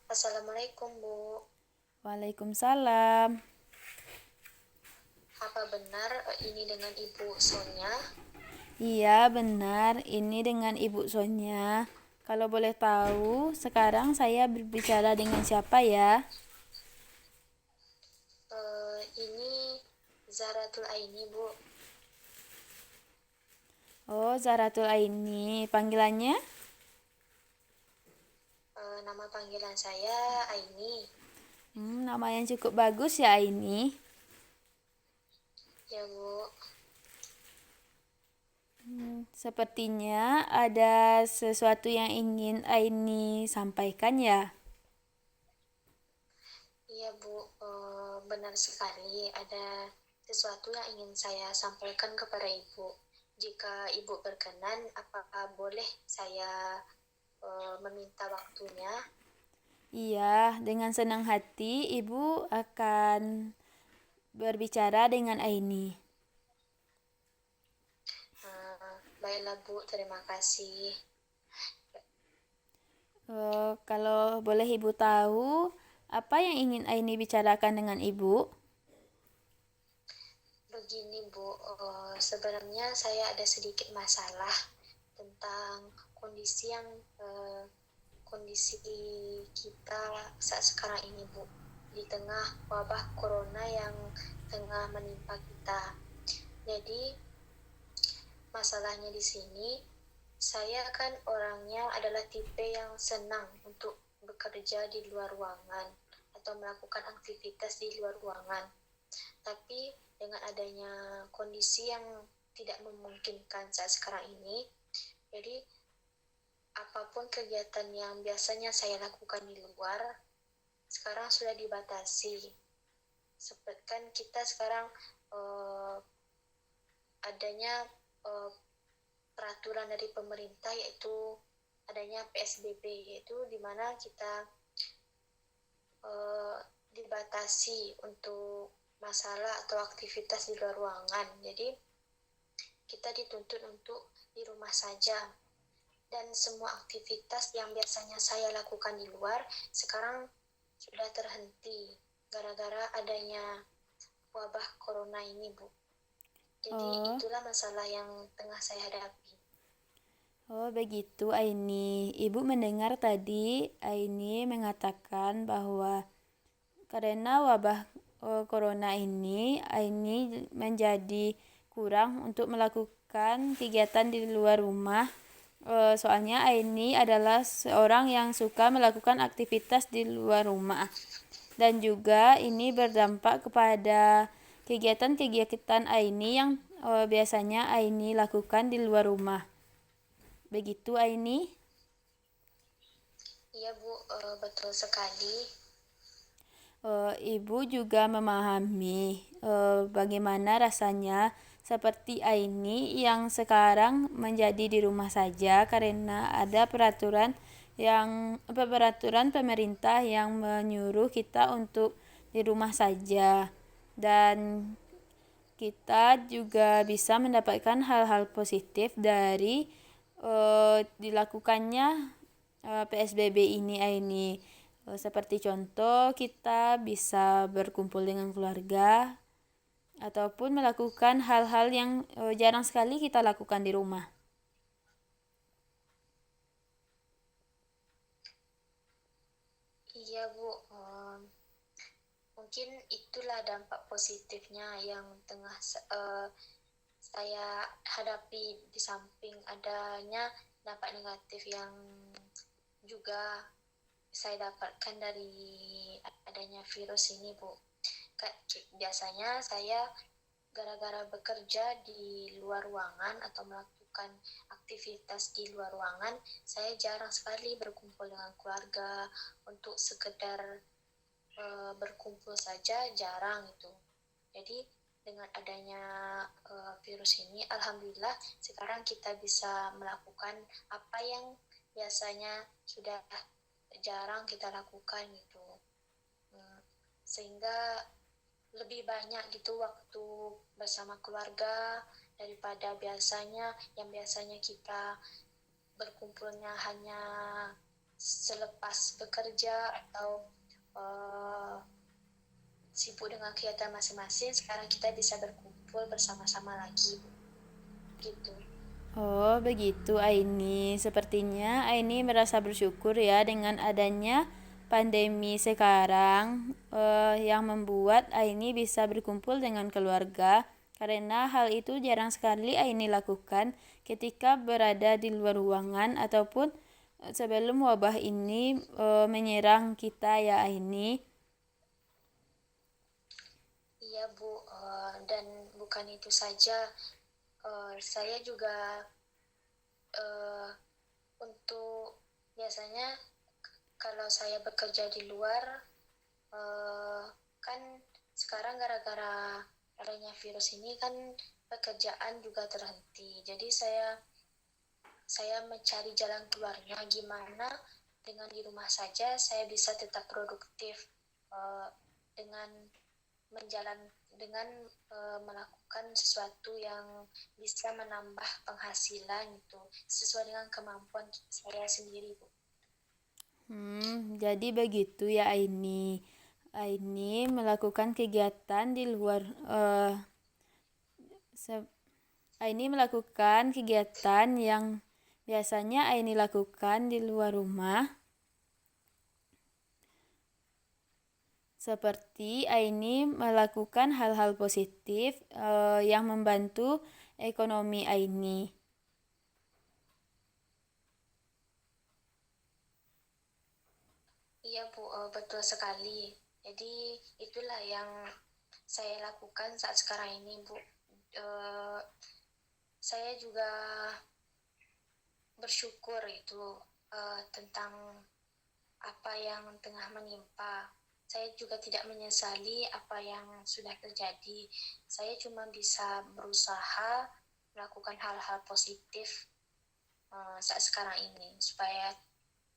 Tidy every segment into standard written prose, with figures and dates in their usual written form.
Assalamualaikum, Bu. Waalaikumsalam. Apa benar ini dengan Ibu Sonya? Iya, benar. Ini dengan Ibu Sonya. Kalau boleh tahu, sekarang saya berbicara dengan siapa ya? Ini Zaratul Aini, Bu. Oh, Zaratul Aini. Panggilannya? Nama panggilan saya Aini. Nama yang cukup bagus ya Aini. Ya, Bu. Sepertinya ada sesuatu yang ingin Aini sampaikan ya. Iya, Bu. Benar sekali ada sesuatu yang ingin saya sampaikan kepada Ibu. Jika Ibu berkenan, apakah boleh saya meminta waktunya? Iya, dengan senang hati Ibu akan berbicara dengan Aini. Baiklah, Bu. Terima kasih. Kalau boleh Ibu tahu, apa yang ingin Aini bicarakan dengan Ibu? Begini, Bu, sebenarnya saya ada sedikit masalah tentang kondisi kita saat sekarang ini, Bu, di tengah wabah corona yang tengah menimpa kita. Jadi masalahnya di sini, saya kan orangnya adalah tipe yang senang untuk bekerja di luar ruangan atau melakukan aktivitas di luar ruangan. Tapi dengan adanya kondisi yang tidak memungkinkan saat sekarang ini, jadi apapun kegiatan yang biasanya saya lakukan di luar, sekarang sudah dibatasi. Seperti kan kita sekarang uh, adanya uh, peraturan dari pemerintah, yaitu adanya PSBB, yaitu di mana kita dibatasi untuk masalah atau aktivitas di luar ruangan. Jadi kita dituntut untuk di rumah saja, dan semua aktivitas yang biasanya saya lakukan di luar sekarang sudah terhenti gara-gara adanya wabah corona ini, Bu. Jadi Oh, itulah masalah yang tengah saya hadapi. oh begitu Aini. Ibu mendengar tadi Aini mengatakan bahwa karena wabah corona ini, Aini menjadi kurang untuk melakukan kegiatan di luar rumah. Soalnya Aini adalah seorang yang suka melakukan aktivitas di luar rumah. Dan juga ini berdampak kepada kegiatan-kegiatan Aini yang biasanya Aini lakukan di luar rumah. Begitu Aini. Iya, Bu, betul sekali. Ibu juga memahami bagaimana rasanya seperti Aini yang sekarang menjadi di rumah saja karena ada peraturan pemerintah yang menyuruh kita untuk di rumah saja, dan kita juga bisa mendapatkan hal-hal positif dari dilakukannya PSBB ini. Seperti contoh, kita bisa berkumpul dengan keluarga ataupun melakukan hal-hal yang jarang sekali kita lakukan di rumah. Iya, Bu. Mungkin itulah dampak positifnya yang tengah saya hadapi, di samping adanya dampak negatif yang juga saya dapatkan dari adanya virus ini, Bu. Biasanya saya gara-gara bekerja di luar ruangan atau melakukan aktivitas di luar ruangan, saya jarang sekali berkumpul dengan keluarga untuk sekedar berkumpul saja, jarang itu. Jadi dengan adanya virus ini, alhamdulillah sekarang kita bisa melakukan apa yang biasanya sudah jarang kita lakukan gitu. Sehingga lebih banyak gitu waktu bersama keluarga daripada biasanya, yang biasanya kita berkumpulnya hanya pas bekerja atau sibuk dengan kegiatan masing-masing, sekarang kita bisa berkumpul bersama-sama lagi, Bu. Gitu. Oh, begitu Aini. Sepertinya Aini merasa bersyukur ya dengan adanya pandemi sekarang yang membuat Aini bisa berkumpul dengan keluarga, karena hal itu jarang sekali Aini lakukan ketika berada di luar ruangan ataupun sebelum wabah ini menyerang kita ya Aini. Iya, Bu. Dan bukan itu saja, saya juga untuk biasanya kalau saya bekerja di luar, kan sekarang gara-gara adanya virus ini kan pekerjaan juga terhenti. Jadi saya mencari jalan keluarnya gimana dengan di rumah saja saya bisa tetap produktif dengan melakukan sesuatu yang bisa menambah penghasilan itu sesuai dengan kemampuan saya sendiri, Bu. Jadi begitu ya Aini. Aini melakukan kegiatan di luar Aini melakukan kegiatan yang biasanya Aini lakukan di luar rumah. Seperti Aini melakukan hal-hal positif yang membantu ekonomi Aini. Iya, Bu, betul sekali. Jadi itulah yang saya lakukan saat sekarang ini, Bu. Saya juga bersyukur itu tentang apa yang tengah menimpa. Saya juga tidak menyesali apa yang sudah terjadi. Saya cuma bisa berusaha melakukan hal-hal positif saat sekarang ini supaya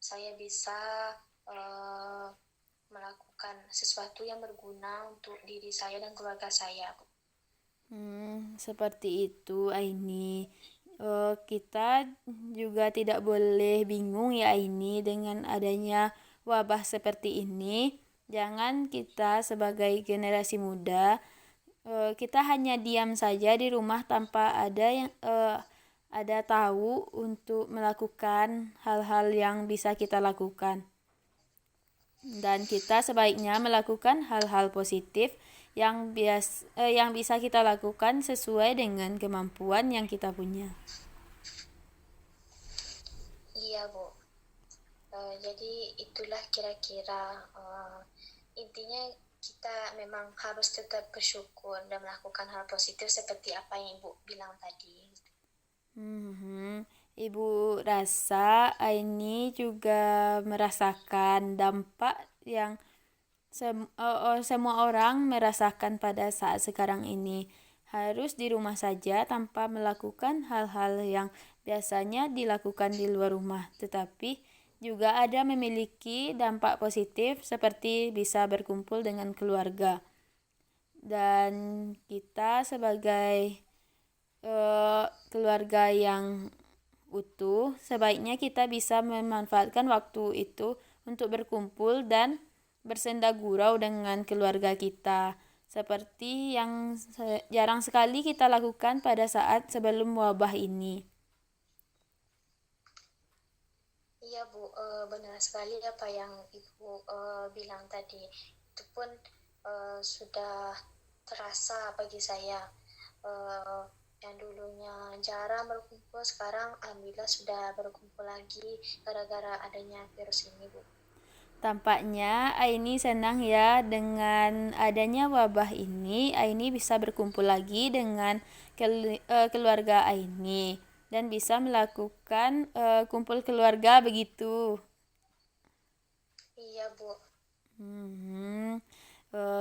saya bisa melakukan sesuatu yang berguna untuk diri saya dan keluarga saya. Seperti itu Aini. Kita juga tidak boleh bingung ya Aini dengan adanya wabah seperti ini. Jangan kita sebagai generasi muda kita hanya diam saja di rumah tanpa ada tahu untuk melakukan hal-hal yang bisa kita lakukan. Dan kita sebaiknya melakukan hal-hal positif yang bisa kita lakukan sesuai dengan kemampuan yang kita punya. Iya, Bu. Jadi itulah kira-kira intinya kita memang harus tetap bersyukur dan melakukan hal positif seperti apa yang Ibu bilang tadi. Ibu rasa Aini juga merasakan dampak yang semua orang merasakan pada saat sekarang ini. Harus di rumah saja tanpa melakukan hal-hal yang biasanya dilakukan di luar rumah. Tetapi juga ada memiliki dampak positif seperti bisa berkumpul dengan keluarga. Dan kita sebagai keluarga yang utuh, sebaiknya kita bisa memanfaatkan waktu itu untuk berkumpul dan bersenda gurau dengan keluarga kita, seperti yang jarang sekali kita lakukan pada saat sebelum wabah ini. Iya, Bu, benar sekali apa yang Ibu bilang tadi. Itu pun sudah terasa bagi saya. Yang dulunya jarang berkumpul, sekarang alhamdulillah sudah berkumpul lagi gara-gara adanya virus ini, Bu. Tampaknya Aini senang ya dengan adanya wabah ini. Aini bisa berkumpul lagi dengan keluarga Aini dan bisa melakukan kumpul keluarga begitu. Iya, Bu.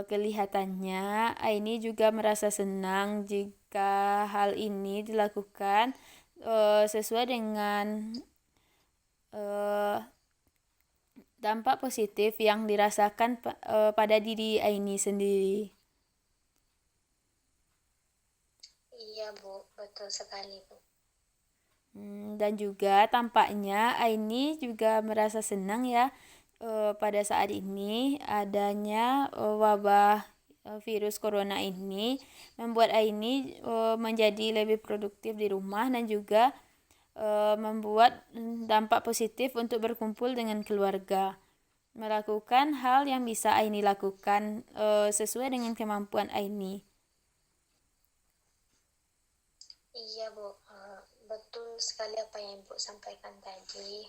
Kelihatannya Aini juga merasa senang jika hal ini dilakukan sesuai dengan dampak positif yang dirasakan pada diri Aini sendiri. Iya, Bu, betul sekali, Bu. Dan juga tampaknya Aini juga merasa senang ya pada saat ini adanya wabah virus corona ini membuat Aini menjadi lebih produktif di rumah dan juga membuat dampak positif untuk berkumpul dengan keluarga. Melakukan hal yang bisa Aini lakukan sesuai dengan kemampuan Aini. Iya, Bu. Betul sekali apa yang Ibu sampaikan tadi.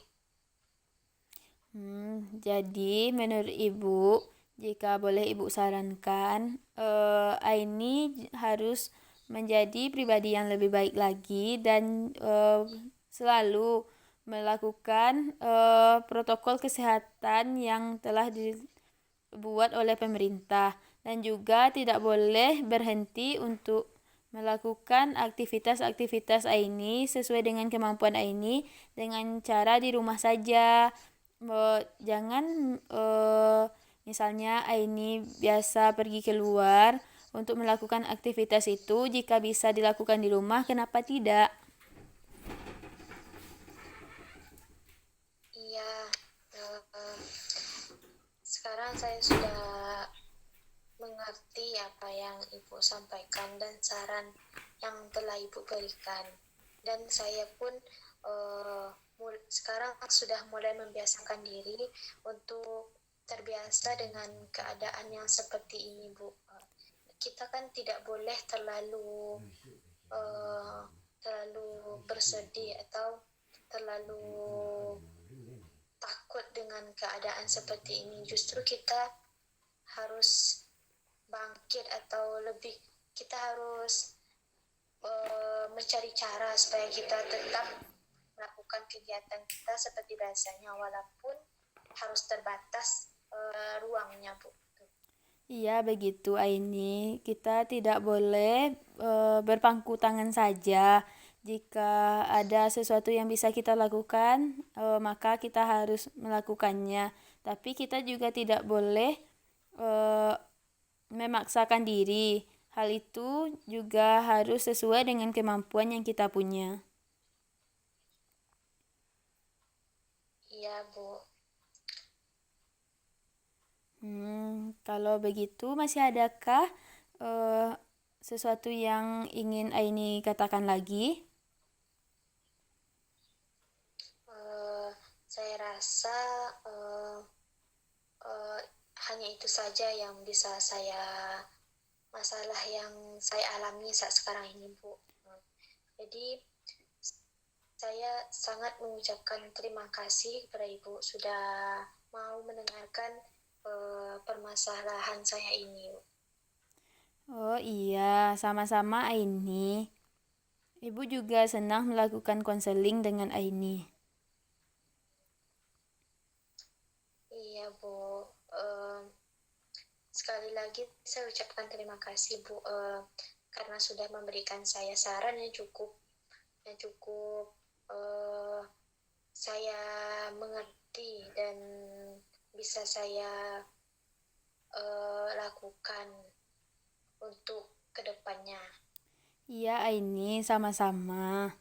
Jadi menurut Ibu, jika boleh Ibu sarankan, Aini harus menjadi pribadi yang lebih baik lagi dan selalu melakukan protokol kesehatan yang telah dibuat oleh pemerintah dan juga tidak boleh berhenti untuk melakukan aktivitas-aktivitas Aini sesuai dengan kemampuan Aini dengan cara di rumah saja. Jangan misalnya Aini biasa pergi keluar untuk melakukan aktivitas itu, jika bisa dilakukan di rumah, kenapa tidak? Iya, sekarang saya sudah mengerti apa yang Ibu sampaikan dan saran yang telah Ibu berikan. Dan saya pun sekarang sudah mulai membiasakan diri untuk terbiasa dengan keadaan yang seperti ini, Bu. Kita kan tidak boleh terlalu bersedih atau terlalu takut dengan keadaan seperti ini. Justru kita harus bangkit atau lebih kita harus mencari cara supaya kita tetap melakukan kegiatan kita seperti biasanya walaupun harus terbatas ruangnya, Bu. Iya, begitu Aini. Kita tidak boleh berpangku tangan saja. Jika ada sesuatu yang bisa kita lakukan, maka kita harus melakukannya. Tapi kita juga tidak boleh memaksakan diri. Hal itu juga harus sesuai dengan kemampuan yang kita punya. Iya, Bu. Kalau begitu, masih adakah sesuatu yang ingin Aini katakan lagi? Saya rasa hanya itu saja yang bisa masalah yang saya alami saat sekarang ini, Bu. Jadi saya sangat mengucapkan terima kasih kepada Ibu sudah mau mendengarkan permasalahan saya ini. Oh iya, sama-sama Aini. Ibu juga senang melakukan konseling dengan Aini. Iya, Bu. Sekali lagi saya ucapkan terima kasih, Bu, karena sudah memberikan saya saran yang cukup saya mengerti dan bisa saya lakukan untuk kedepannya. Iya Aini, sama-sama.